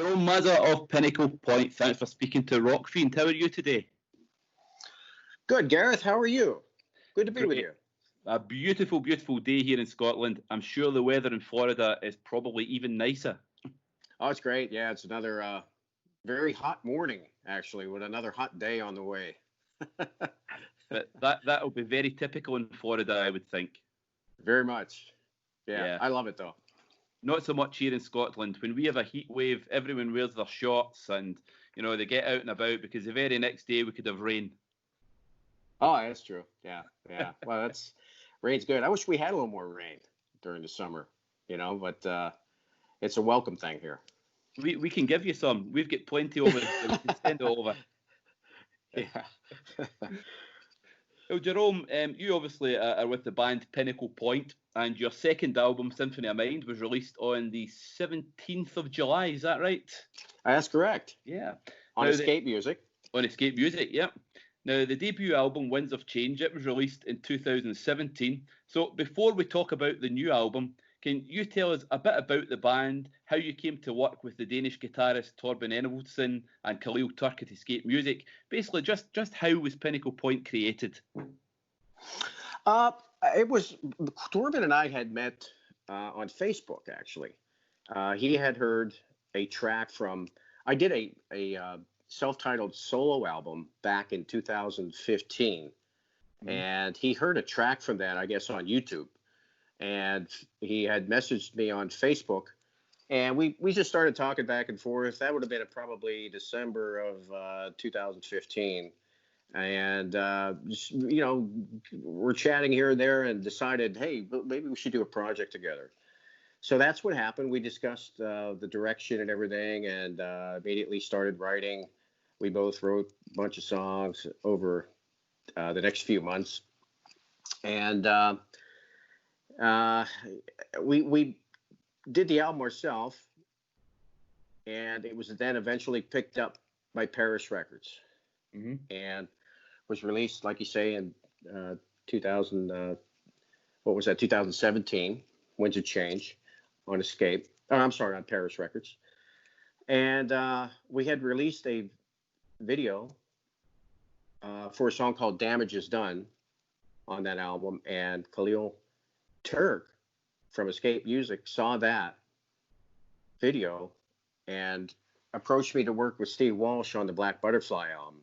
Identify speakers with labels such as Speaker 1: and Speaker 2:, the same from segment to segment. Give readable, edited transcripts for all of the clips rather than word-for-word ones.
Speaker 1: Jerome Mazza of Pinnacle Point. Thanks for speaking to Rockfiend. How are you today?
Speaker 2: Good, Gareth. How are you? Good to be with you.
Speaker 1: A beautiful, beautiful day here in Scotland. I'm sure the weather in Florida is probably even nicer.
Speaker 2: Oh, it's great. Yeah, it's another very hot morning, actually, with another hot day on the way.
Speaker 1: But that'll be very typical in Florida, I would think.
Speaker 2: Very much. Yeah, I love it, though.
Speaker 1: Not so much here in Scotland. When we have a heat wave, everyone wears their shorts and, you know, they get out and about because the very next day we could have rain.
Speaker 2: Oh, that's true. Yeah. Well, rain's good. I wish we had a little more rain during the summer, you know, but it's a welcome thing here.
Speaker 1: We can give you some. We've got plenty over. We can send it over.
Speaker 2: Yeah.
Speaker 1: Well, Jerome, you obviously are with the band Pinnacle Point, and your second album, Symphony of Mind, was released on the 17th of July. Is that right?
Speaker 2: That's correct.
Speaker 1: Yeah.
Speaker 2: On Escape Music.
Speaker 1: On Escape Music, yeah. Now, the debut album, Winds of Change, it was released in 2017. So before we talk about the new album, can you tell us a bit about the band, how you came to work with the Danish guitarist TORBEN ENEVOLDSEN and Khalil Turk at Escape Music? Basically, just how was Pinnacle Point created?
Speaker 2: It was TORBEN and I had met on Facebook, actually. He had heard a track from, I did a self-titled solo album back in 2015, and he heard a track from that, I guess, on YouTube. And he had messaged me on Facebook, and we just started talking back and forth. That would have been probably December of 2015. And, you know, we're chatting here and there and decided, hey, maybe we should do a project together. So that's what happened. We discussed the direction and everything, and immediately started writing. We both wrote a bunch of songs over the next few months. And we did the album ourselves, and it was then eventually picked up by Paris Records, and was released, like you say, in 2017, Winds of Change, on Escape. Oh, I'm sorry, on Paris Records. And we had released a video for a song called Damage Is Done on that album, and Khalil Turk from Escape Music saw that video and approached me to work with Steve Walsh on the Black Butterfly album.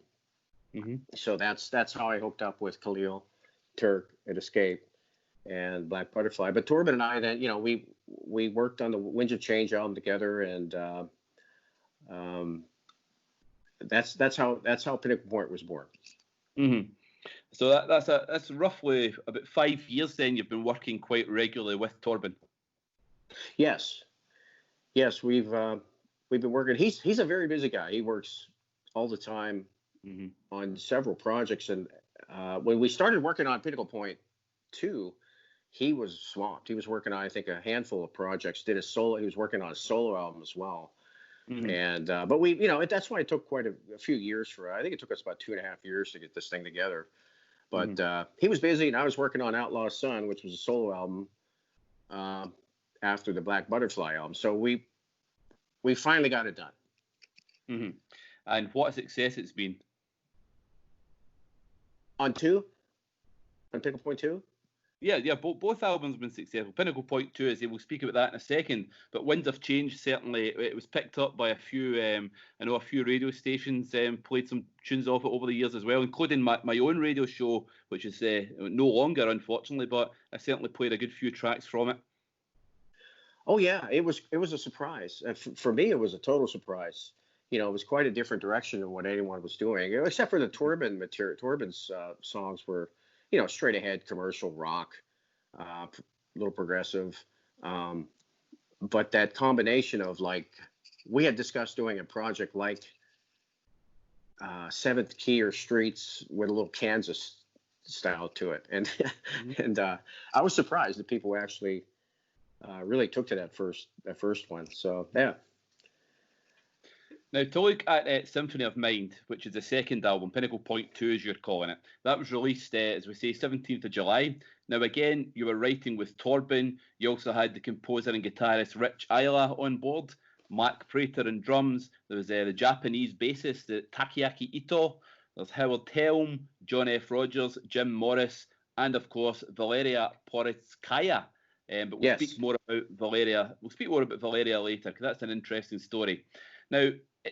Speaker 2: So that's how I hooked up with Khalil Turk at Escape and Black Butterfly. But TORBEN and I then, you know, we worked on the Winds of Change album together, and that's how Pinnacle Point was born.
Speaker 1: So that's roughly about 5 years then you've been working quite regularly with TORBEN. Yes,
Speaker 2: we've been working. He's a very busy guy. He works all the time on several projects. And when we started working on Pinnacle Point 2, he was swamped. He was working on, I think, a handful of projects. He was working on a solo album as well. And but we, you know, that's why it took quite a few years for. I think it took us about 2.5 years to get this thing together. But he was busy, and I was working on Outlaw Sun, which was a solo album after the Black Butterfly album. So we finally got it done.
Speaker 1: And what a success it's been.
Speaker 2: On Pinnacle Point 2?
Speaker 1: Yeah, both albums have been successful. Pinnacle Point 2, as we'll speak about that in a second, but Winds of Change, certainly, it was picked up by a few, I know a few radio stations played some tunes off it over the years as well, including my own radio show, which is no longer, unfortunately, but I certainly played a good few tracks from it.
Speaker 2: Oh, yeah, it was a surprise. For me, it was a total surprise. You know, it was quite a different direction than what anyone was doing, except for the TORBEN material. TORBEN's songs were, you know, straight ahead commercial rock, a little progressive. But that combination of, like, we had discussed doing a project like Seventh Key or Streets with a little Kansas style to it. And and I was surprised that people actually really took to that first one. So, yeah.
Speaker 1: Now, to look at Symphony of Mind, which is the second album, Pinnacle Point 2 as you're calling it, that was released, as we say, 17th of July. Now, again, you were writing with TORBEN. You also had the composer and guitarist Rich AYALA on board. Mark Prator on drums. There was the Japanese bassist, Takeaki Ito. There's Howard Helm, John F. Rogers, Jim Morris, and of course Valeria Poritskaya. But we'll speak more about Valeria. We'll speak more about Valeria later because that's an interesting story. Now,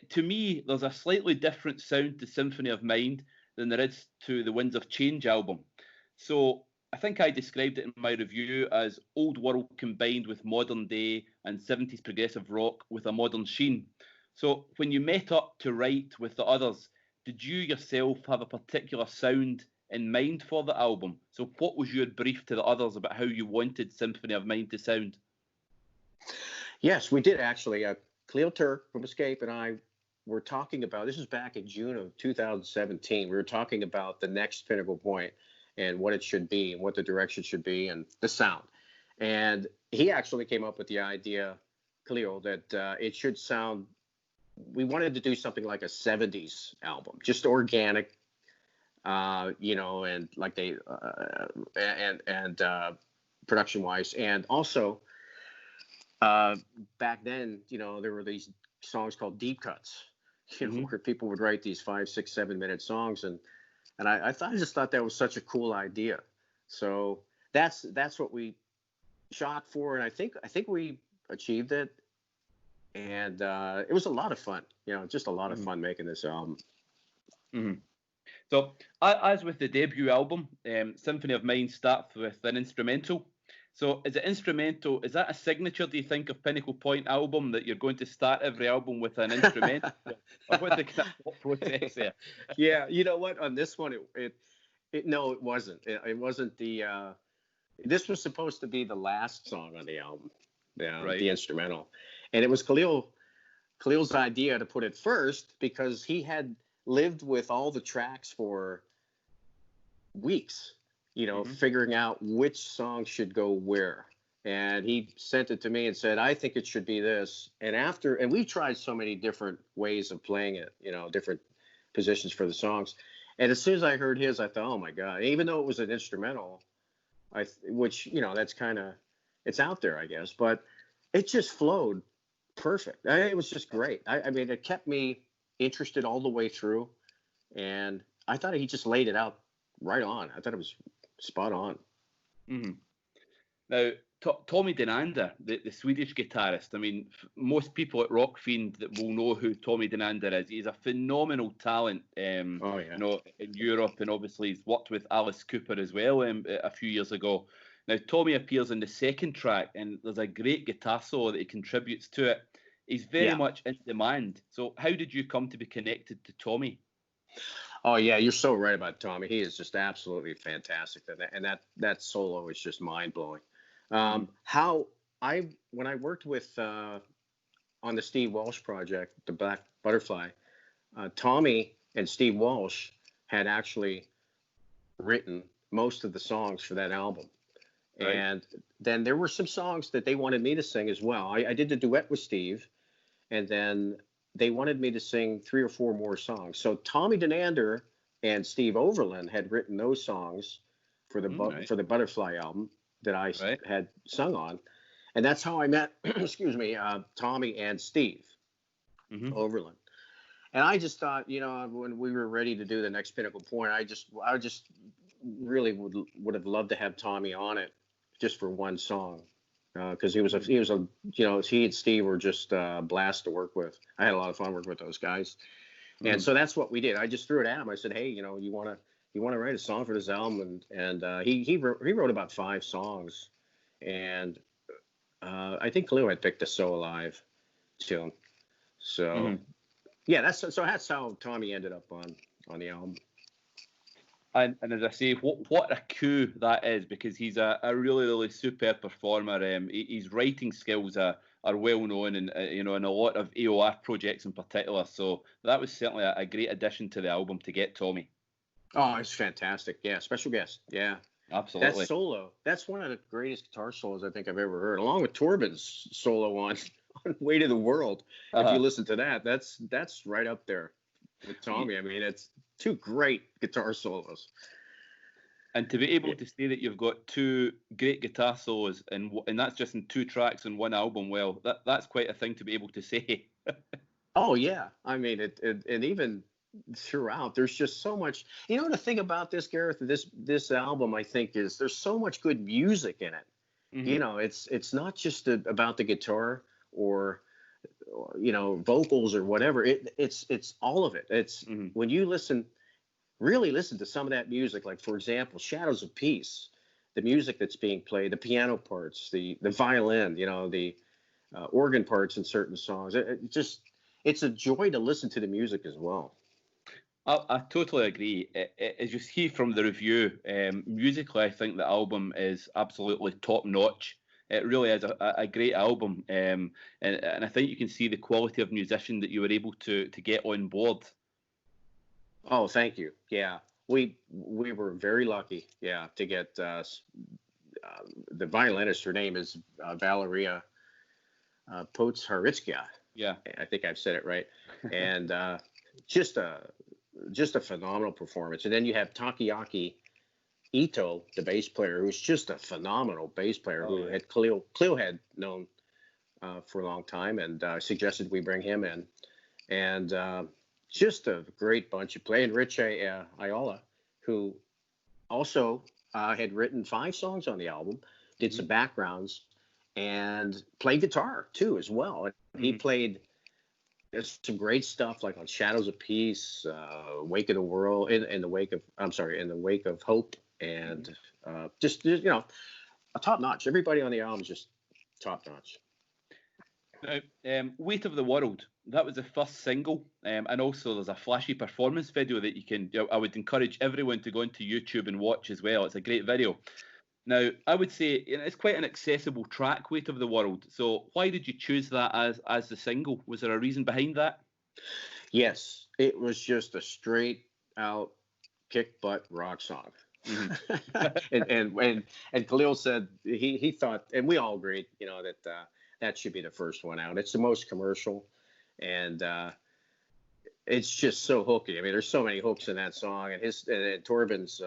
Speaker 1: to me, there's a slightly different sound to Symphony of Mind than there is to the Winds of Change album. So I think I described it in my review as old world combined with modern day and 70s progressive rock with a modern sheen. So when you met up to write with the others, did you yourself have a particular sound in mind for the album? So what was your brief to the others about how you wanted Symphony of Mind to sound?
Speaker 2: Yes, we did actually. Cleo Turk from Escape and I were talking about, this was back in June of 2017. We were talking about the next Pinnacle Point and what it should be and what the direction should be and the sound. And he actually came up with the idea, Cleo, that it should sound, we wanted to do something like a 70s album, just organic, and like they, and production wise. And also, back then, there were these songs called deep cuts, where people would write these 5, 6, 7 minute songs. And I just thought that was such a cool idea. So that's what we shot for. And I think we achieved it. And it was a lot of fun, just a lot of fun making this album.
Speaker 1: So as with the debut album, Symphony of Mind starts with an instrumental. So is it instrumental? Is that a signature, do you think, of Pinnacle Point album, that you're going to start every album with an instrumental? Or what's the process there?
Speaker 2: Yeah, you know what? On this one, no, it wasn't. It wasn't the. This was supposed to be the last song on the album, right. The instrumental, and it was Khalil's idea to put it first because he had lived with all the tracks for weeks. Figuring out which song should go where. And he sent it to me and said, I think it should be this. And we tried so many different ways of playing it, different positions for the songs. And as soon as I heard his, I thought, oh my God, even though it was an instrumental, which, that's kind of, it's out there, I guess, but it just flowed perfect. It was just great. I mean, it kept me interested all the way through. And I thought he just laid it out right on. I thought it was spot on.
Speaker 1: Now, Tommy Denander, the Swedish guitarist. I mean, most people at Rockfiend that will know who Tommy Denander is. He's a phenomenal talent. In Europe, and obviously he's worked with Alice Cooper as well a few years ago. Now, Tommy appears in the second track, and there's a great guitar solo that he contributes to it. He's very much in demand. So, how did you come to be connected to Tommy?
Speaker 2: Oh yeah, you're so right about Tommy. He is just absolutely fantastic, and that solo is just mind blowing. When I worked with on the Steve Walsh project, the Black Butterfly, Tommy and Steve Walsh had actually written most of the songs for that album, right. And then there were some songs that they wanted me to sing as well. I did the duet with Steve, and then they wanted me to sing 3 or 4 more songs. So Tommy Denander and Steve Overland had written those songs for the Butterfly album that I had sung on. And that's how I met, Tommy and Steve Overland. And I just thought, when we were ready to do the next Pinnacle Point, I just really would have loved to have Tommy on it just for one song. Because he and Steve were just a blast to work with. I had a lot of fun working with those guys, and so that's what we did. I just threw it at him. I said, "Hey, you want to write a song for this album?" And he wrote about 5 songs, and I think Cleo had picked the So Alive tune. So that's how Tommy ended up on the album.
Speaker 1: And as I say, what a coup that is, because he's a really, really superb performer. His writing skills are well known, and in a lot of AOR projects in particular. So that was certainly a great addition to the album to get Tommy.
Speaker 2: Oh, it's fantastic! Yeah, special guest. Yeah,
Speaker 1: absolutely.
Speaker 2: That solo, that's one of the greatest guitar solos I think I've ever heard, along with TORBEN's solo on "Way to the World." If you listen to that, that's right up there with Tommy. I mean, it's 2 great guitar solos.
Speaker 1: And to be able to say that you've got two great guitar solos and that's just in 2 tracks on one album, well, that's quite a thing to be able to say.
Speaker 2: Oh yeah, I mean and even throughout, there's just so much. You know, the thing about this, Gareth, this album, I think, is there's so much good music in it.
Speaker 1: Mm-hmm.
Speaker 2: You know, it's not just about the guitar or you know, vocals or whatever. It's all of it. It's when you really listen to some of that music, like for example, Shadows of Peace, the music that's being played, the piano parts, the violin, you know, the organ parts in certain songs. It's a joy to listen to the music as well.
Speaker 1: I totally agree. As you see from the review, musically, I think the album is absolutely top notch. It really is a great album, and I think you can see the quality of musician that you were able to get on board.
Speaker 2: Oh, thank you. Yeah, we were very lucky. Yeah, to get the violinist. Her name is VALERIA POZHARITSKAYA.
Speaker 1: Yeah,
Speaker 2: I think I've said it right. And just a phenomenal performance. And then you have Takeaki Ito, the bass player, who's just a phenomenal bass player who had Cleo had known for a long time, and suggested we bring him in. And just a great bunch of play. And Rich AYALA, who also had written 5 songs on the album, did some backgrounds, and played guitar too as well. He played some great stuff like on Shadows of Peace, Wake of the World, in the Wake of Hope, and just you know, a top notch. Everybody on the album is just top notch.
Speaker 1: Now, Weight of the World, that was the first single, and also there's a flashy performance video that I would encourage everyone to go into YouTube and watch as well. It's a great video. Now, I would say it's quite an accessible track, Weight of the World. So why did you choose that as the single? Was there a reason behind that?
Speaker 2: Yes, it was just a straight out kick butt rock song. and Khalil said he thought, and we all agreed, you know, that that should be the first one out. It's the most commercial, and it's just so hooky. I mean, there's so many hooks in that song, and Torben's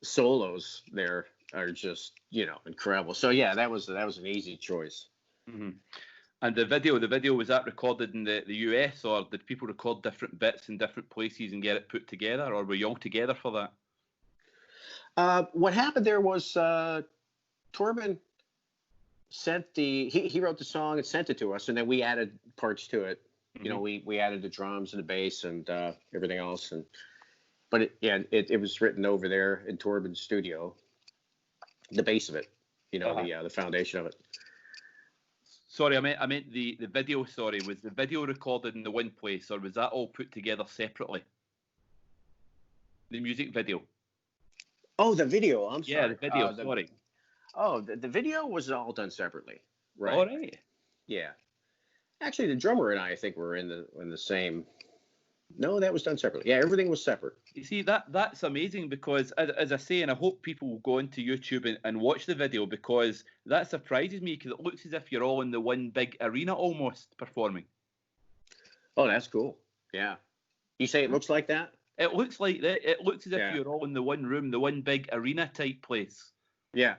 Speaker 2: solos there are just, you know, incredible. So yeah, that was an easy choice.
Speaker 1: And the video, was that recorded in the US, or did people record different bits in different places and get it put together, or were you all together for that?
Speaker 2: What happened there was Torben sent he wrote the song and sent it to us, and then we added parts to it. You know, we added the drums and the bass and everything else, but it was written over there in Torben's studio, the base of it, you know, the foundation of it.
Speaker 1: Sorry, I meant the video. Sorry, was the video recorded in the one place, or was that all put together separately? The music video.
Speaker 2: Oh, the video. I'm sorry.
Speaker 1: Yeah, the video. Sorry.
Speaker 2: Oh, the video was all done separately. Right.
Speaker 1: All right.
Speaker 2: Yeah. Actually, the drummer and I think were in the same. No, that was done separately. Yeah, everything was separate.
Speaker 1: You see, that's amazing, because as I say, and I hope people will go into YouTube and watch the video, because that surprises me, because it looks as if you're all in the one big arena almost performing.
Speaker 2: Oh, that's cool. Yeah. You say it looks like that?
Speaker 1: It looks like that. It looks as if you're all in the one room, the one big arena type place.
Speaker 2: Yeah.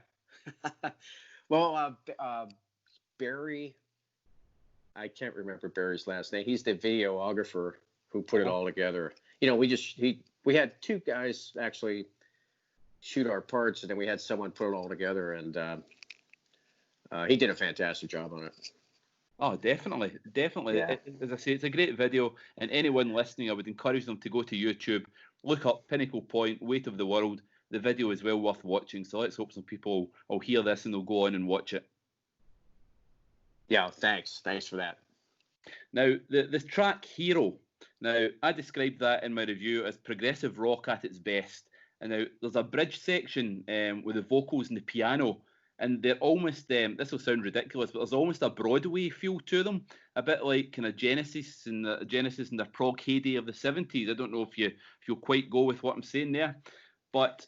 Speaker 2: Well, Barry, I can't remember Barry's last name. He's the videographer who put it all together. You know, we had 2 guys actually shoot our parts, and then we had someone put it all together, and he did a fantastic job on it. Oh,
Speaker 1: definitely. Yeah. As I say, it's a great video, and anyone listening, I would encourage them to go to YouTube, look up Pinnacle Point, Weight of the World. The video is well worth watching, so let's hope some people will hear this and they'll go on and watch it.
Speaker 2: Yeah, thanks for that.
Speaker 1: Now, the track Hero. Now, I described that in my review as progressive rock at its best. And now, there's a bridge section with the vocals and the piano, and they're almost, this will sound ridiculous, but there's almost a Broadway feel to them, a bit like kind of Genesis and their prog heyday of the 70s. I don't know if you'll quite go with what I'm saying there, but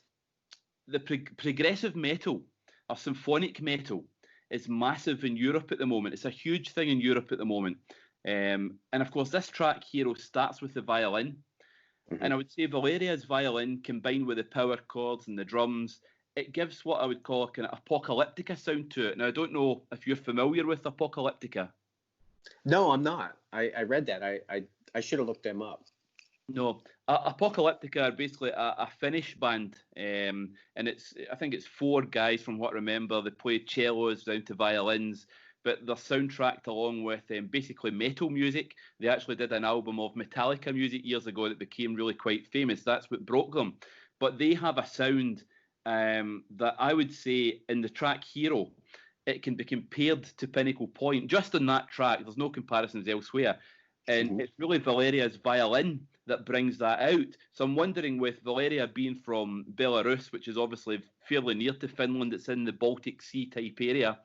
Speaker 1: the progressive metal, or symphonic metal, is massive in Europe at the moment. It's a huge thing in Europe at the moment. And of course, this track, Hero, starts with the violin. And I would say Valeria's violin combined with the power chords and the drums, it gives what I would call a kind of apocalyptica sound to it. Now, I don't know if you're familiar with apocalyptica.
Speaker 2: No, I'm not. I read that. I should have looked them up.
Speaker 1: No, Apocalyptica are basically a Finnish band, and I think it's 4 guys from what I remember. They play cellos down to violins, but they're soundtracked along with basically metal music. They actually did an album of Metallica music years ago that became really quite famous. That's what broke them. But they have a sound that I would say in the track Hero, it can be compared to Pinnacle Point. Just on that track, there's no comparisons elsewhere. And it's really Valeria's violin that brings that out. So I'm wondering, with Valeria being from Belarus, which is obviously fairly near to Finland, it's in the Baltic Sea type area,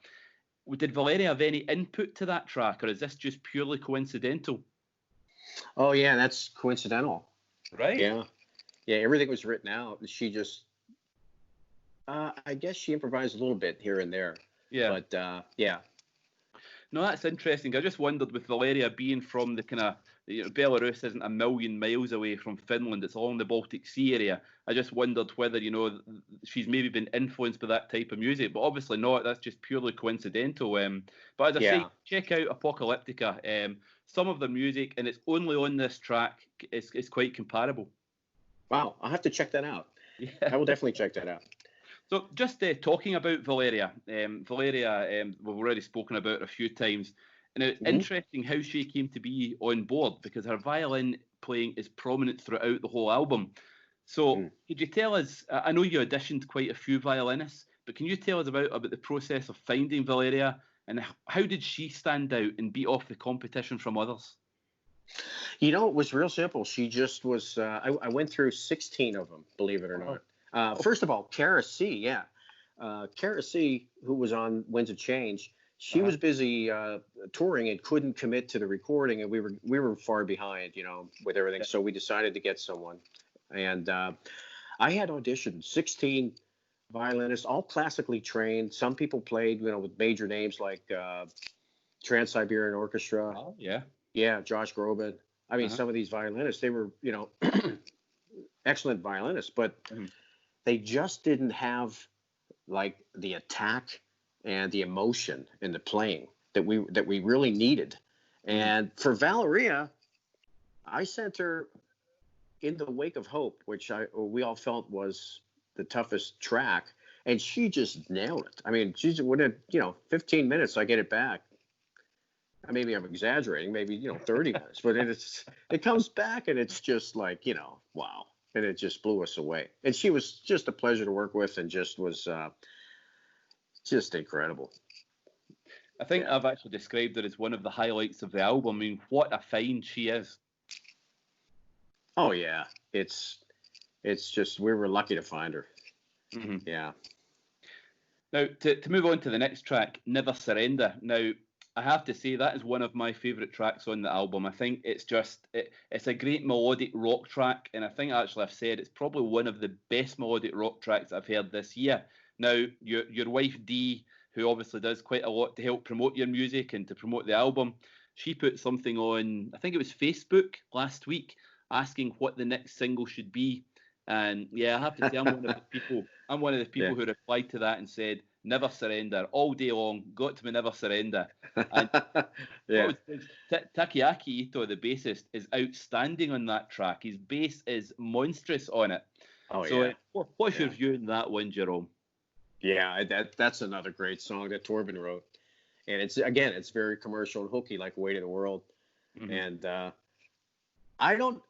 Speaker 1: did Valeria have any input to that track, or is this just purely coincidental?
Speaker 2: Oh, yeah, that's coincidental.
Speaker 1: Right.
Speaker 2: Yeah. Yeah, everything was written out. She just, I guess she improvised a little bit here and there.
Speaker 1: Yeah.
Speaker 2: But, yeah.
Speaker 1: No, that's interesting. I just wondered, with Valeria being from the kind of, Belarus isn't a million miles away from Finland. It's along the Baltic Sea area. I just wondered whether, she's maybe been influenced by that type of music, but obviously not. That's just purely coincidental. But as I say, check out Apocalyptica. Some of the music, and it's only on this track, is quite comparable.
Speaker 2: Wow, I'll have to check that out. Yeah. I will definitely check that out.
Speaker 1: So just talking about Valeria, we've already spoken about it a few times. And it's interesting how she came to be on board, because her violin playing is prominent throughout the whole album. So could you tell us, I know you auditioned quite a few violinists, but can you tell us about the process of finding Valeria, and how did she stand out and beat off the competition from others?
Speaker 2: It was real simple. She just was, I went through 16 of them, believe it or not. First of all, Cara C, Cara C, who was on Winds of Change, she was busy touring and couldn't commit to the recording, and we were far behind, with everything. So we decided to get someone, and I had auditioned 16 violinists, all classically trained. Some people played, with major names like Trans-Siberian Orchestra.
Speaker 1: Oh, yeah.
Speaker 2: Yeah, Josh Groban. I mean, some of these violinists, they were, excellent violinists, but they just didn't have like the attack and the emotion in the playing that we really needed. And for Valeria, I sent her In the Wake of Hope, which we all felt was the toughest track, and she just nailed it. I mean, she's within 15 minutes I get it back. Maybe I'm exaggerating, maybe 30 minutes, but it comes back and it's just like, wow, and it just blew us away. And she was just a pleasure to work with, and just was just incredible.
Speaker 1: I think I've actually described her as one of the highlights of the album. I mean, what a find she is.
Speaker 2: Oh yeah, it's just, we were lucky to find her. Yeah.
Speaker 1: Now to move on to the next track, Never Surrender. Now, I have to say that is one of my favourite tracks on the album. I think it's a great melodic rock track, and I think actually I've said it's probably one of the best melodic rock tracks I've heard this year. Now, your wife Dee, who obviously does quite a lot to help promote your music and to promote the album, she put something on, I think it was Facebook last week, asking what the next single should be. And yeah, I have to say, I'm one of the people who replied to that and said, Never Surrender, all day long, got to me Never Surrender. And Takeaki Ito, the bassist, is outstanding on that track. His bass is monstrous on it. What's your view on that one, Jerome?
Speaker 2: Yeah, that's another great song that Torben wrote. And it's very commercial and hooky, like Weight of the World. And I don't,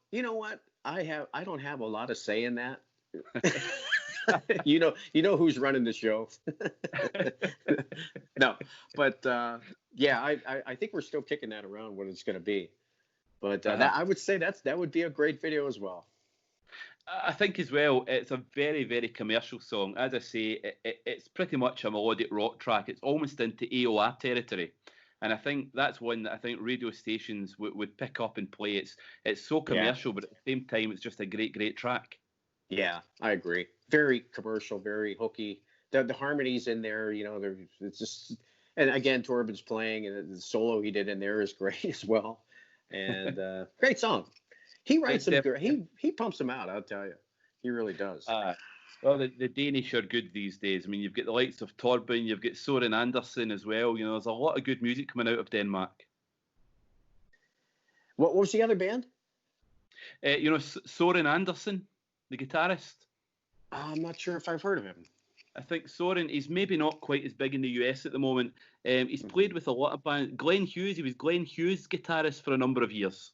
Speaker 2: I don't have a lot of say in that. you know who's running the show. No, but I think we're still kicking that around, what it's going to be. But I would say that would be a great video as well.
Speaker 1: I think as well, it's a very, very commercial song. As I say, it's pretty much a melodic rock track. It's almost into AYALA territory. And I think that's one that I think radio stations would pick up and play. It's so commercial, but at the same time, it's just a great, great track. Yeah,
Speaker 2: I agree. Very commercial, very hooky. The harmonies in there, it's just, and again, Torben's playing, and the solo he did in there is great as well. And great song. He writes them good. He pumps them out. I'll tell you, he really does.
Speaker 1: Well, the Danish are good these days. I mean, you've got the likes of Torben, you've got Soren Andersen as well. You know, there's a lot of good music coming out of Denmark.
Speaker 2: What was the other band?
Speaker 1: You know, Soren Andersen, the guitarist.
Speaker 2: I'm not sure if I've heard of him.
Speaker 1: I think Soren, he's maybe not quite as big in the US at the moment. He's played with a lot of bands. Glenn Hughes, he was Glenn Hughes' guitarist for a number of years.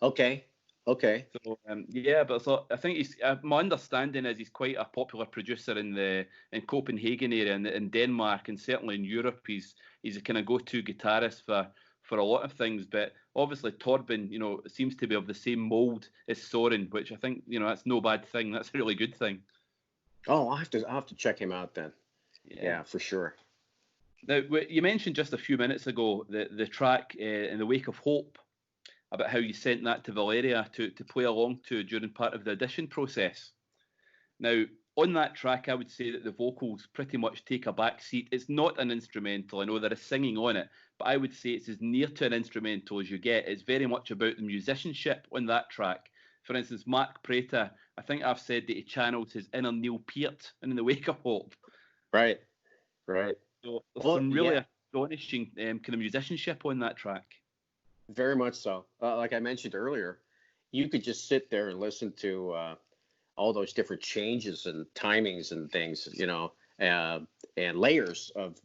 Speaker 2: Okay.
Speaker 1: So yeah, but I think he's. My understanding is he's quite a popular producer in Copenhagen area and in Denmark, and certainly in Europe. He's a kind of go-to guitarist for a lot of things. But obviously Torben, you know, seems to be of the same mold as Soren, which I think, you know, that's no bad thing. That's a really good thing.
Speaker 2: Oh, I'll have to check him out then. Yeah, for sure.
Speaker 1: Now, you mentioned just a few minutes ago the track In the Wake of Hope, about how you sent that to Valeria to play along to during part of the audition process. Now, on that track, I would say that the vocals pretty much take a back seat. It's not an instrumental. I know there is singing on it, but I would say it's as near to an instrumental as you get. It's very much about the musicianship on that track. For instance, Mark PRATOR, I think I've said that he channels his inner Neil Peart in The Wake of Hope.
Speaker 2: Right.
Speaker 1: So there's some really astonishing kind of musicianship on that track.
Speaker 2: Very much so. Like I mentioned earlier, you could just sit there and listen to all those different changes and timings and things, you know, and layers of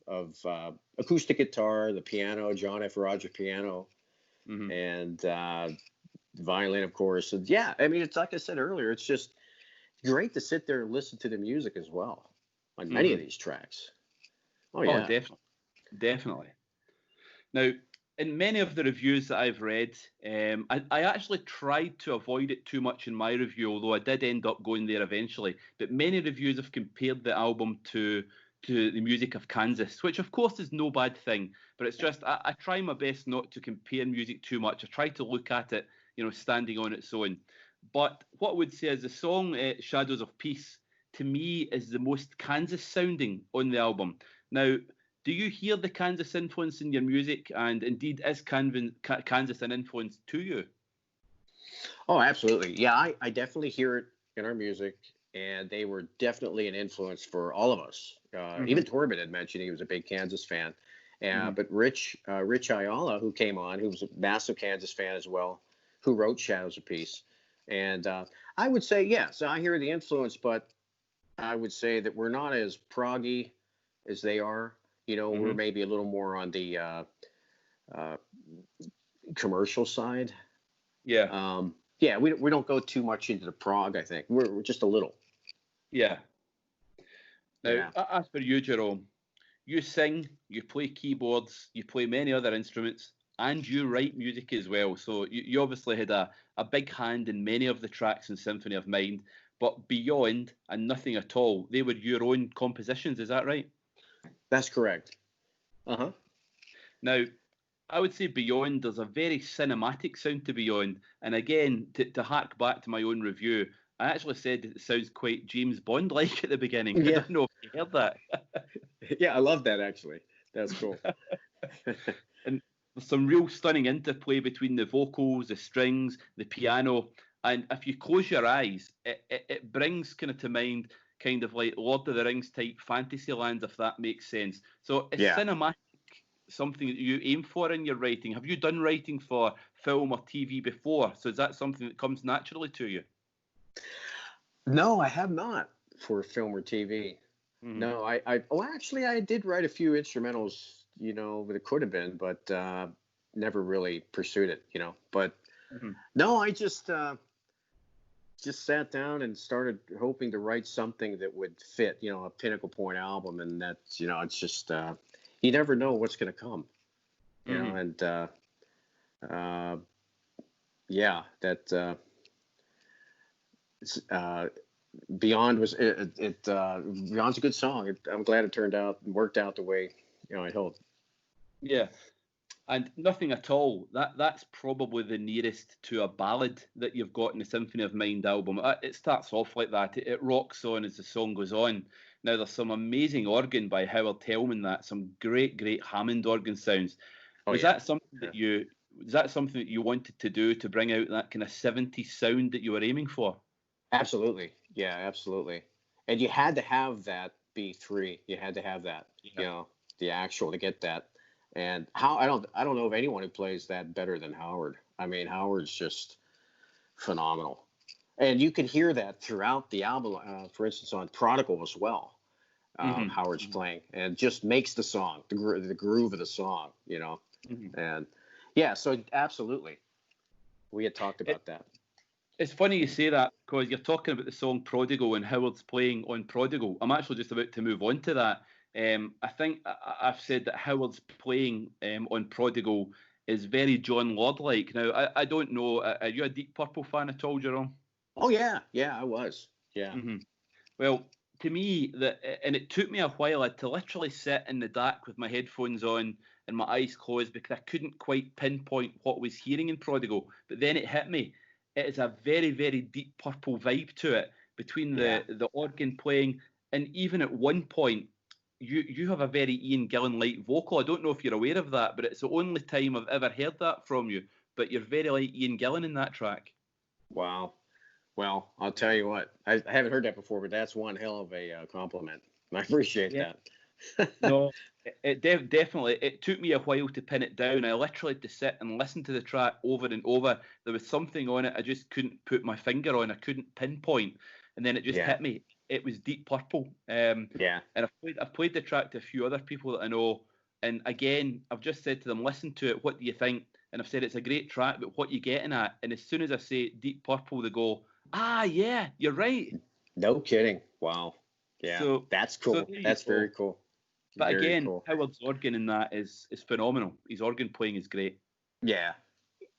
Speaker 2: acoustic guitar, the piano, John F. Rodgers piano, and violin, of course. And yeah, I mean, it's like I said earlier, it's just great to sit there and listen to the music as well on many of these tracks. Oh, yeah.
Speaker 1: Oh, definitely. Now, in many of the reviews that I've read, I actually tried to avoid it too much in my review, although I did end up going there eventually. But many reviews have compared the album to the music of Kansas, which of course is no bad thing. But it's just, I try my best not to compare music too much. I try to look at it, you know, standing on its own. But what I would say is the song Shadows of Peace, to me, is the most Kansas sounding on the album. Now, do you hear the Kansas influence in your music? And indeed, is Kansas an influence to you?
Speaker 2: Oh, absolutely. Yeah, I definitely hear it in our music. And they were definitely an influence for all of us. Even Torben had mentioned he was a big Kansas fan. But Rich AYALA, who came on, who was a massive Kansas fan as well, who wrote Shadows of Peace. And I would say, yes, I hear the influence, but I would say that we're not as proggy as they are. You know, we're maybe a little more on the commercial side.
Speaker 1: Yeah.
Speaker 2: Yeah, we don't go too much into the prog, I think. We're just a little.
Speaker 1: Yeah. Now, as for you, Jerome, you sing, you play keyboards, you play many other instruments, and you write music as well. So you obviously had a big hand in many of the tracks in Symphony of Mind, but Beyond and Nothing at All, they were your own compositions, is that right?
Speaker 2: That's correct.
Speaker 1: Now, I would say Beyond, there's a very cinematic sound to Beyond. And again, to hark back to my own review, I actually said that it sounds quite James Bond-like at the beginning. Yeah. I don't know if you heard that.
Speaker 2: Yeah, I love that, actually. That's cool.
Speaker 1: And there's some real stunning interplay between the vocals, the strings, the piano. And if you close your eyes, it brings kind of to mind kind of like Lord of the Rings type fantasy lands, if that makes sense. So is cinematic something that you aim for in your writing? Have you done writing for film or TV before? So is that something that comes naturally to you?
Speaker 2: No, I have not for film or TV. No, actually I did write a few instrumentals, you know, that it could have been, but never really pursued it, you know. But no, I just sat down and started hoping to write something that would fit, you know, a Pinnacle Point album. And that's, you know, it's just, you never know what's going to come, you know, and, Beyond was, Beyond's a good song. I'm glad it worked out the way, you know, I hoped.
Speaker 1: Yeah. And Nothing at All, that's probably the nearest to a ballad that you've got in the Symphony of Mind album. It starts off like that. It rocks on as the song goes on. Now, there's some amazing organ by HELM, some great Hammond organ sounds. Was that something that is that something that you wanted to do to bring out that kind of 70s sound that you were aiming for?
Speaker 2: Absolutely. Yeah, absolutely. And you had to have that B3. You had to have that, the actual to get that. And I don't know of anyone who plays that better than Howard. I mean, Howard's just phenomenal. And you can hear that throughout the album, for instance, on Prodigal as well. Howard's playing, and just makes the song, the groove of the song, And yeah, so absolutely. We had talked about that.
Speaker 1: It's funny you say that, because you're talking about the song Prodigal and Howard's playing on Prodigal. I'm actually just about to move on to that. I think I've said that Howard's playing on Prodigal is very John Lord-like. Now, I don't know, are you a Deep Purple fan at all, Jerome?
Speaker 2: Oh, yeah. Yeah, I was. Yeah.
Speaker 1: Well, to me, and it took me a while to literally sit in the dark with my headphones on and my eyes closed, because I couldn't quite pinpoint what I was hearing in Prodigal. But then it hit me. It is a very, very Deep Purple vibe to it, between the organ playing, and even at one point, you have a very Ian Gillan-like vocal. I don't know if you're aware of that, but it's the only time I've ever heard that from you. But you're very like Ian Gillan in that track.
Speaker 2: Wow. Well, I'll tell you what. I haven't heard that before, but that's one hell of a compliment. I appreciate that.
Speaker 1: No, it definitely. It took me a while to pin it down. I literally had to sit and listen to the track over and over. There was something on it I just couldn't put my finger on. I couldn't pinpoint, and then it just hit me. It was Deep Purple. And I've played the track to a few other people that I know, and again, I've just said to them, listen to it. What do you think? And I've said it's a great track, but what are you getting at? And as soon as I say Deep Purple, they go, yeah, you're right.
Speaker 2: No kidding. Wow. Yeah, so that's cool. That's very cool.
Speaker 1: But very again, cool. Howard's organ in that is phenomenal. His organ playing is great.
Speaker 2: Yeah,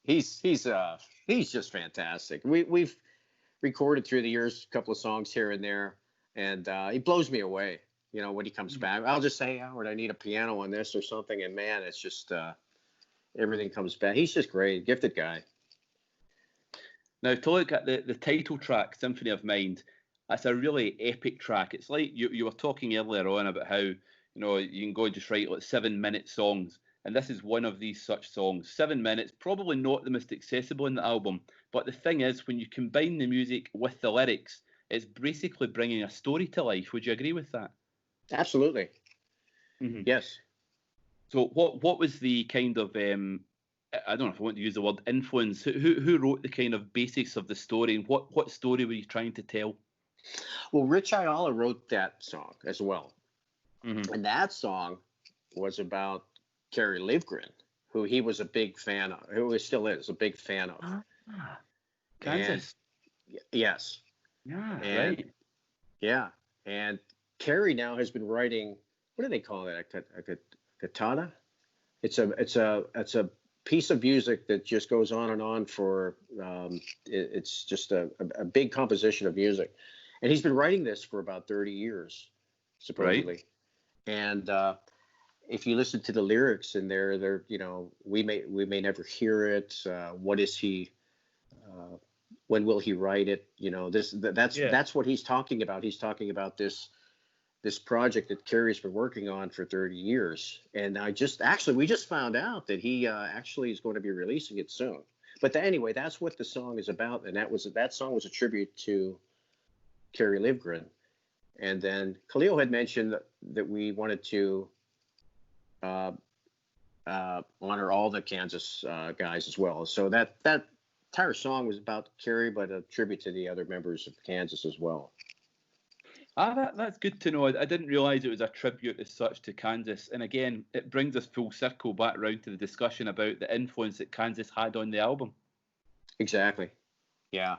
Speaker 2: he's just fantastic. We've recorded through the years a couple of songs here and there, and he blows me away. When he comes back, I'll just say, Howard, I need a piano on this or something, and man, it's just everything comes back. He's just great, gifted guy.
Speaker 1: Now, to look at the title track, Symphony of Mind, that's a really epic track. It's like you were talking earlier on about how, you can go and just write like 7-minute songs. And this is one of these such songs. 7 minutes, probably not the most accessible in the album. But the thing is, when you combine the music with the lyrics, it's basically bringing a story to life. Would you agree with that?
Speaker 2: Absolutely. Yes.
Speaker 1: So what was the kind of, I don't know if I want to use the word influence, who wrote the kind of basics of the story, and what story were you trying to tell?
Speaker 2: Well, Rich AYALA wrote that song as well. And that song was about Kerry Livgren, who he was a big fan of, who he still is a big fan of.
Speaker 1: Kansas.
Speaker 2: Yes.
Speaker 1: Yeah,
Speaker 2: right. Yeah. And Kerry now has been writing, what do they call that? A cantata? It's a piece of music that just goes on and on for, it's just a big composition of music. And he's been writing this for about 30 years, supposedly. Right. And if you listen to the lyrics in there, they're, we may never hear it. What is he? When will he write it? That's what he's talking about. He's talking about this project that Kerry's been working on for 30 years. And we just found out that he actually is going to be releasing it soon. But anyway, that's what the song is about. And that song was a tribute to Kerry Livgren. And then Khalil had mentioned that we wanted to honor all the Kansas guys as well. So that entire song was about Kerry, but a tribute to the other members of Kansas as well.
Speaker 1: That's good to know. I didn't realize it was a tribute as such to Kansas. And again, it brings us full circle back around to the discussion about the influence that Kansas had on the album. Exactly.
Speaker 2: Yeah.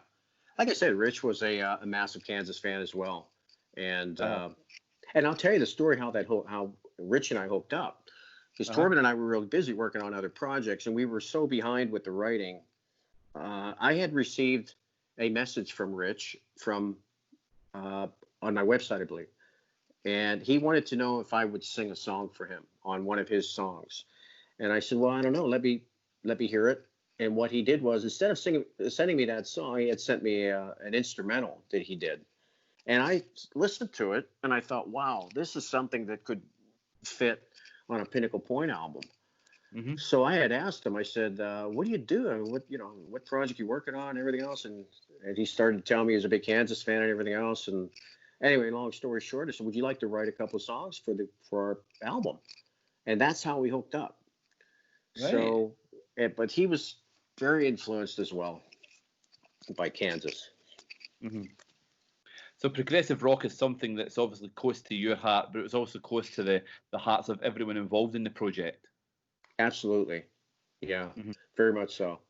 Speaker 2: Like I said, Rich was a massive Kansas fan as well. And I'll tell you the story how Rich and I hooked up. Because Torben and I were really busy working on other projects, and we were so behind with the writing. I had received a message from Rich on my website, I believe. And he wanted to know if I would sing a song for him on one of his songs. And I said, well, I don't know. Let me hear it. And what he did was, instead of sending me that song, he had sent me an instrumental that he did. And I listened to it, and I thought, wow, this is something that could fit on a Pinnacle Point album.
Speaker 1: Mm-hmm.
Speaker 2: So I had asked him, I said, what do you do? I mean, what project you working on and everything else? And he started telling me he was a big Kansas fan and everything else. And anyway, long story short, I said, would you like to write a couple of songs for our album? And that's how we hooked up.
Speaker 1: Right.
Speaker 2: So, but he was very influenced as well by Kansas.
Speaker 1: Mm-hmm. So progressive rock is something that's obviously close to your heart, but it was also close to the hearts of everyone involved in the project.
Speaker 2: Absolutely. Yeah, very much so.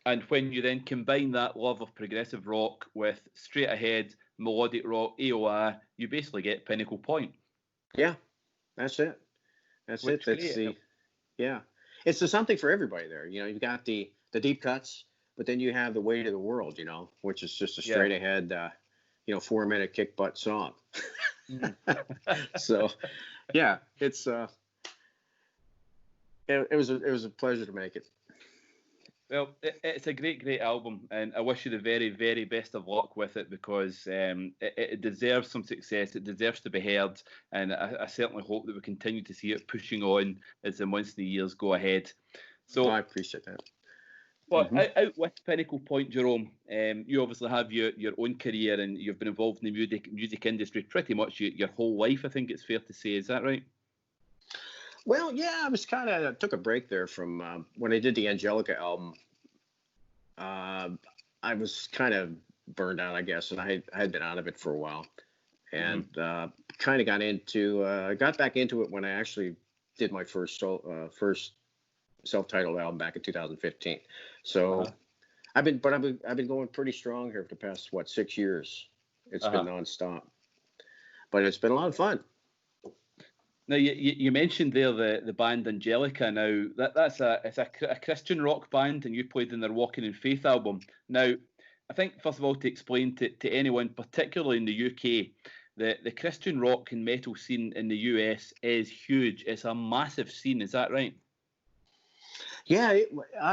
Speaker 1: And when you then combine that love of progressive rock with straight ahead melodic rock, AOR, you basically get Pinnacle Point.
Speaker 2: Yeah, that's it. That's it. It's something for everybody there. You've got the deep cuts, but then you have the weight of the world, which is just a straight ahead, 4-minute kick butt song. So, yeah, it was a pleasure to make it.
Speaker 1: Well, it's a great album, and I wish you the very, very best of luck with it, because it deserves some success. It deserves to be heard, and I certainly hope that we continue to see it pushing on as the months and the years go ahead. So
Speaker 2: I appreciate that.
Speaker 1: But out with Pinnacle Point, Jerome, you obviously have your own career, and you've been involved in the music industry pretty much your whole life, I think it's fair to say. Is that right?
Speaker 2: Well, yeah, I was took a break there from when I did the Angelica album. I was kind of burned out, I guess, and I had been out of it for a while, and kind of got back into it when I actually did my first self-titled album back in 2015. So I've been going pretty strong here for the past 6 years. It's been nonstop, but it's been a lot of fun.
Speaker 1: Now you mentioned there the band Angelica. Now it's a Christian rock band, and you played in their Walking in Faith album. Now I think first of all, to explain to anyone, particularly in the UK, the Christian rock and metal scene in the US is huge. It's a massive scene. Is that right?
Speaker 2: Yeah,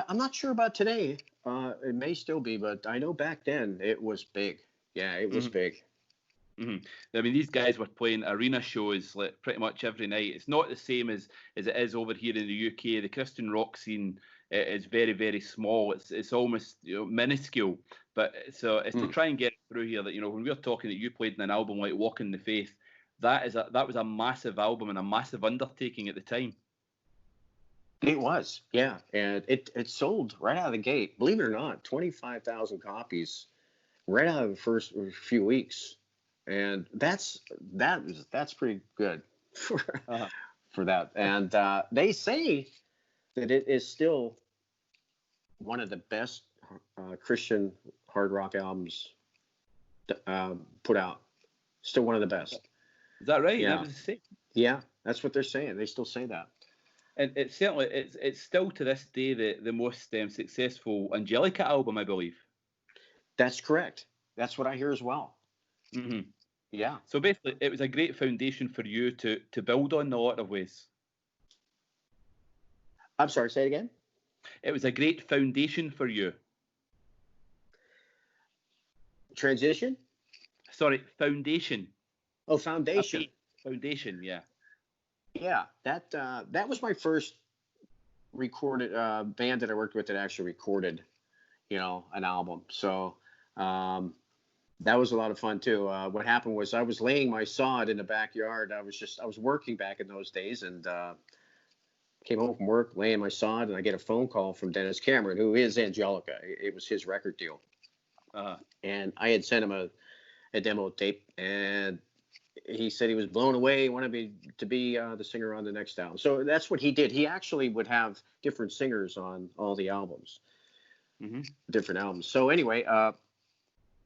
Speaker 2: I'm not sure about today. It may still be, but I know back then it was big. Yeah, it was big.
Speaker 1: I mean, these guys were playing arena shows like pretty much every night. It's not the same as it is over here in the UK. The Christian rock scene is very, very small. It's almost minuscule. But so it's to try and get through here that when we're talking that you played in an album like Walking in the Faith, that was a massive album and a massive undertaking at the time.
Speaker 2: It was, yeah, and it sold right out of the gate. Believe it or not, 25,000 copies right out of the first few weeks. And that's pretty good for that. And they say that it is still one of the best Christian hard rock albums put out. Still one of the best.
Speaker 1: Is that right?
Speaker 2: Yeah.
Speaker 1: That was the same.
Speaker 2: Yeah, that's what they're saying. They still say that.
Speaker 1: And it's certainly it's still to this day the most successful Angelica album, I believe.
Speaker 2: That's correct. That's what I hear as well.
Speaker 1: Mm-hmm.
Speaker 2: Yeah.
Speaker 1: So basically, it was a great foundation for you to build on in a lot of ways.
Speaker 2: I'm sorry, say it again?
Speaker 1: It was a great foundation for you.
Speaker 2: Transition?
Speaker 1: Sorry, foundation.
Speaker 2: Oh, foundation.
Speaker 1: Okay. Foundation, yeah.
Speaker 2: Yeah, that was my first recorded band that I worked with that actually recorded, an album. So that was a lot of fun too. What happened was I was laying my sod in the backyard. I was working back in those days, and came home from work, laying my sod, and I get a phone call from Dennis Cameron, who is Angelica. It was his record deal, and I had sent him a demo tape, and he said he was blown away. He wanted me to be the singer on the next album. So that's what he did. He actually would have different singers on all the albums, different albums. So anyway,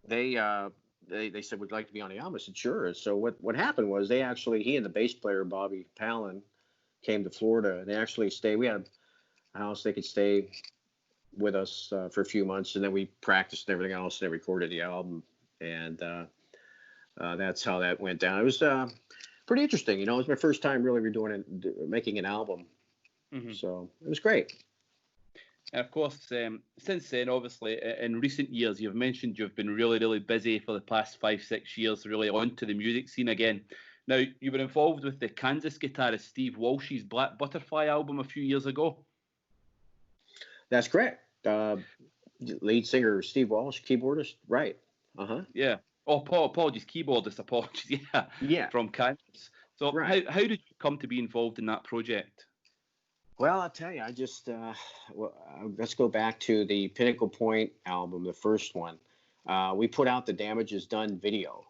Speaker 2: they said, would you like to be on the album? I said, sure. So what happened was he and the bass player, Bobby Palin, came to Florida, and they actually stayed. We had a house they could stay with us for a few months, and then we practiced and everything else, and they recorded the album. And that's how that went down. It was pretty interesting. It was my first time really making an album. So it was great.
Speaker 1: And of course, since then, obviously, in recent years, you've mentioned you've been really, really busy for the past 5-6 years, really onto the music scene again. Now, you were involved with the Kansas guitarist Steve Walsh's Black Butterfly album a few years ago.
Speaker 2: That's correct. Lead singer Steve Walsh, keyboardist, right?
Speaker 1: Yeah. Oh, apologies, keyboardist, apologies. Yeah,
Speaker 2: Yeah,
Speaker 1: from Kansas. So
Speaker 2: right.
Speaker 1: how did you come to be involved in that project?
Speaker 2: Well, I'll tell you, I just let's go back to the Pinnacle Point album, the first one. We put out the Damage is Done video,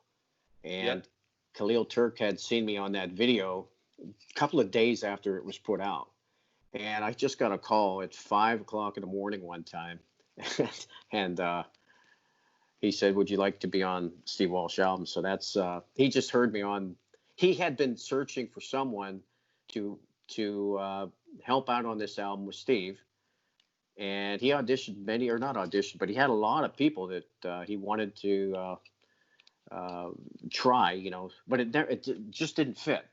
Speaker 1: Yep.
Speaker 2: and Khalil Turk had seen me on that video a couple of days after it was put out. And I just got a call at 5 o'clock in the morning one time. And he said, "Would you like to be on Steve Walsh album?" So that's, he just heard me on, he had been searching for someone to help out on this album with Steve. And he auditioned many, or not auditioned, but he had a lot of people that he wanted to try, but it just didn't fit,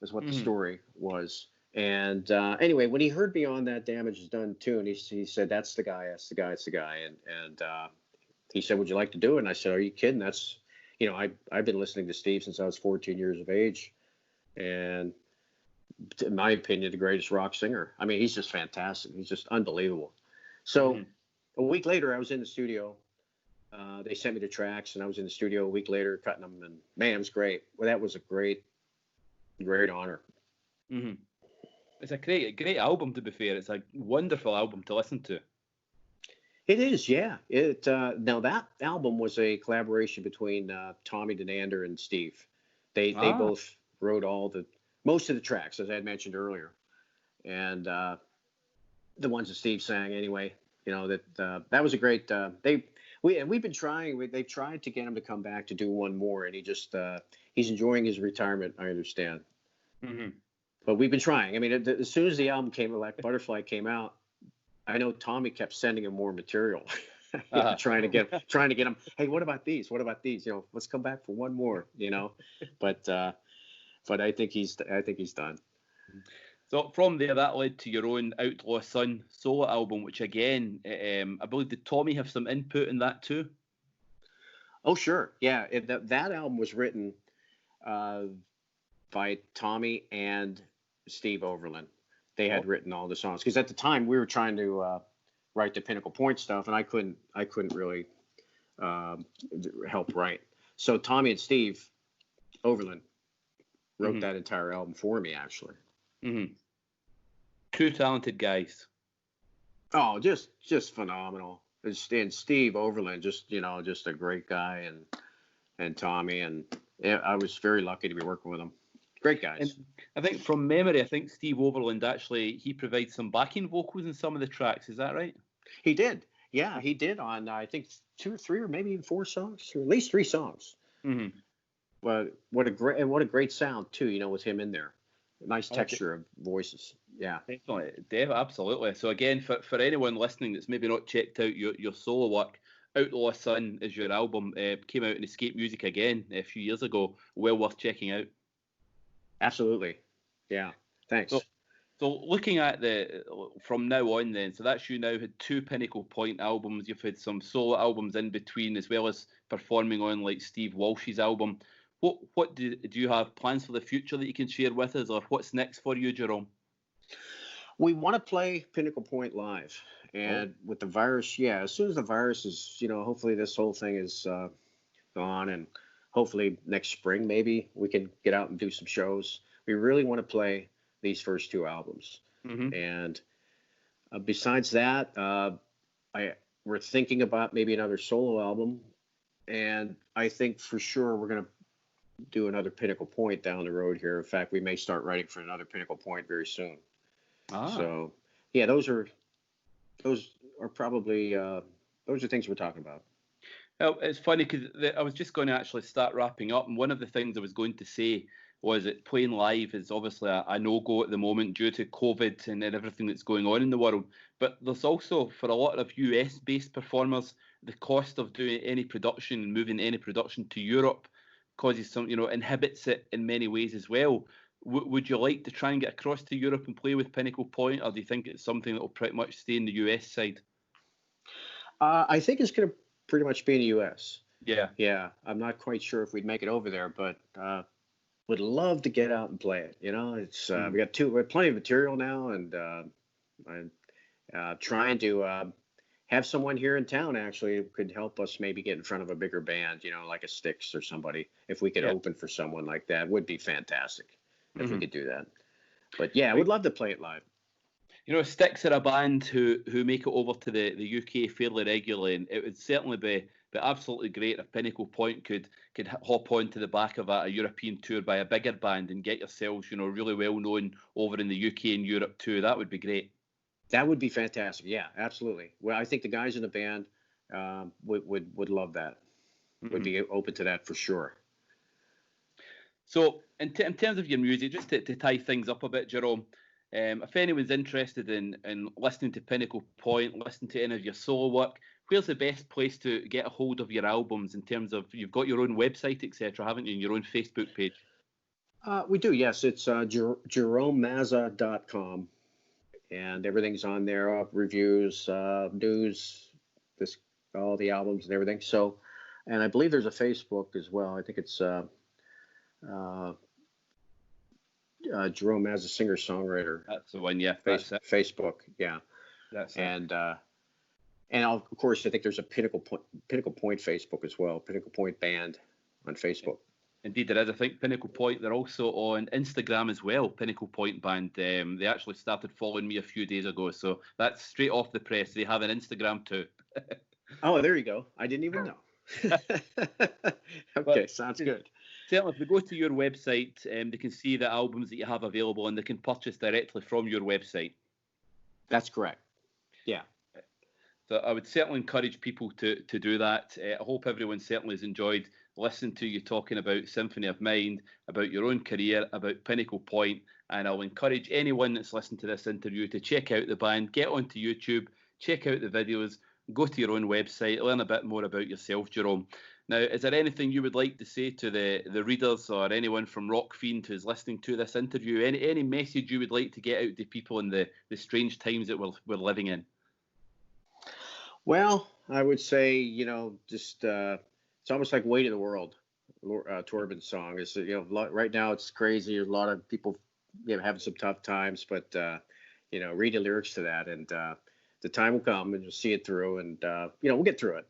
Speaker 2: is what the story was. And anyway, when he heard me on that Damage is Done tune, he said, "That's the guy, that's the guy, that's the guy." And he said, "Would you like to do it?" And I said, "Are you kidding? That's, I've been listening to Steve since I was 14 years of age. And in my opinion, the greatest rock singer. I mean, he's just fantastic. He's just unbelievable." So a week later, I was in the studio. They sent me the tracks, and I was in the studio a week later cutting them. And man, it was great. Well, that was a great honor.
Speaker 1: It's a great album, to be fair. It's a wonderful album to listen to.
Speaker 2: It is, yeah. Now that album was a collaboration between Tommy Denander and Steve. They both wrote most of the tracks, as I had mentioned earlier, and the ones that Steve sang anyway. That was a great. We've been trying. They've tried to get him to come back to do one more, and he's enjoying his retirement, I understand. But we've been trying. I mean, as soon as the album like Butterfly came out, I know Tommy kept sending him more material, trying to get him. "Hey, what about these? What about these? Let's come back for one more." But I think he's done.
Speaker 1: So from there, that led to your own Outlaw Son solo album, which again, I believe, did Tommy have some input in that too?
Speaker 2: Oh, sure, yeah. That album was written by Tommy and Steve Overland. They had written all the songs, because at the time we were trying to write the Pinnacle Point stuff, and I couldn't really help write. So Tommy and Steve Overland wrote that entire album for me, actually.
Speaker 1: Two talented guys.
Speaker 2: Oh, just phenomenal. And Steve Overland, just a great guy, and Tommy, and I was very lucky to be working with him. Great guys.
Speaker 1: And I think from memory, Steve Overland he provides some backing vocals in some of the tracks. Is that right?
Speaker 2: He did. Yeah, he did on I think 2 or 3 or maybe even 4 songs, or at least 3 songs. But what a great sound too, with him in there. Nice texture of voices. Yeah.
Speaker 1: Absolutely. So again, for anyone listening that's maybe not checked out your solo work, Outlaw Son is your album. Came out in Escape Music again a few years ago. Well worth checking out.
Speaker 2: Absolutely. Yeah. Thanks.
Speaker 1: So looking at from now on then, so that's you now had 2 Pinnacle Point albums. You've had some solo albums in between, as well as performing on like Steve Walsh's album. What do you have plans for the future that you can share with us, or what's next for you, Jerome?
Speaker 2: We want to play Pinnacle Point live, and with the virus, as soon as the virus is, hopefully this whole thing is gone, and hopefully next spring maybe we can get out and do some shows. We really want to play these first 2 albums, and besides that, we're thinking about maybe another solo album, and I think for sure we're going to do another Pinnacle Point down the road here. In fact, we may start writing for another Pinnacle Point very soon. So yeah, those are probably those are things we're talking about.
Speaker 1: Well, it's funny because I was just going to actually start wrapping up, and one of the things I was going to say was that playing live is obviously a no-go at the moment due to COVID and everything that's going on in the world. But there's also, for a lot of US-based performers, the cost of doing any production and moving any production to Europe causes some, inhibits it in many ways as well. Would you like to try and get across to Europe and play with Pinnacle Point, or do you think it's something that will pretty much stay in the US side?
Speaker 2: I think it's going to pretty much be in the US.
Speaker 1: Yeah.
Speaker 2: I'm not quite sure if we'd make it over there, but would love to get out and play it. It's we have plenty of material now, and trying to have someone here in town actually who could help us maybe get in front of a bigger band, like a Styx or somebody. If we could open for someone like that, would be fantastic if we could do that. But yeah, I would love to play it live.
Speaker 1: Styx are a band who make it over to the UK fairly regularly, and it would certainly be absolutely great if Pinnacle Point could hop onto the back of a European tour by a bigger band and get yourselves, really well known over in the UK and Europe too. That would be great.
Speaker 2: That would be fantastic. Yeah, absolutely. Well, I think the guys in the band would love that. Would be open to that for sure.
Speaker 1: So, in terms of your music, just to tie things up a bit, Jerome, if anyone's interested in listening to Pinnacle Point, listening to any of your solo work, where's the best place to get a hold of your albums in terms of, you've got your own website, etc., haven't you, and your own Facebook page? We
Speaker 2: do, yes. It's jeromemazza.com, and everything's on there, reviews, news, all the albums and everything. So, and I believe there's a Facebook as well. I think it's Jerome Mazza, singer-songwriter.
Speaker 1: That's the one, yeah.
Speaker 2: Facebook, yeah.
Speaker 1: That's
Speaker 2: it. And of course, I think there's a Pinnacle Point Facebook as well, Pinnacle Point Band on Facebook.
Speaker 1: Indeed, there is. I think Pinnacle Point, they're also on Instagram as well, Pinnacle Point Band. They actually started following me a few days ago, so that's straight off the press. They have an Instagram too.
Speaker 2: Oh, there you go. I didn't even know. Okay, sounds good.
Speaker 1: Certainly, if they go to your website, they can see the albums that you have available, and they can purchase directly from your website.
Speaker 2: That's correct. Yeah.
Speaker 1: So I would certainly encourage people to do that. I hope everyone certainly has enjoyed listening to you talking about Symphony of Mind, about your own career, about Pinnacle Point, and I'll encourage anyone that's listened to this interview to check out the band, get onto YouTube, check out the videos, go to your own website, learn a bit more about yourself, Jerome. Now, is there anything you would like to say to the readers or anyone from Rockfiend who's listening to this interview? Any message you would like to get out to people in the strange times that we're living in?
Speaker 2: Well, I would say, just it's almost like Weight of the World, TORBEN's song. Is right now it's crazy. A lot of people having some tough times, but read the lyrics to that, and the time will come, and you'll see it through, and we'll get through it.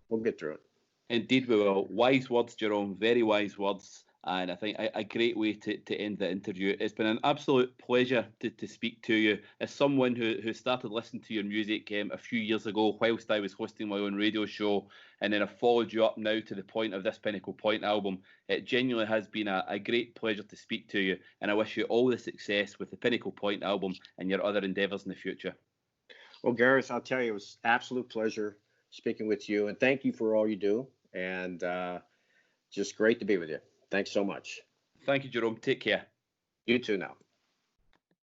Speaker 2: We'll get through it.
Speaker 1: Indeed, we will. Wise words, Jerome. Very wise words. And I think a great way to end the interview. It's been an absolute pleasure to speak to you. As someone who started listening to your music a few years ago whilst I was hosting my own radio show, and then I followed you up now to the point of this Pinnacle Point album, it genuinely has been a great pleasure to speak to you. And I wish you all the success with the Pinnacle Point album and your other endeavours in the future.
Speaker 2: Well, Gareth, I'll tell you, it was an absolute pleasure speaking with you. And thank you for all you do. And just great to be with you. Thanks so much.
Speaker 1: Thank you, Jerome. Take care.
Speaker 2: You too now.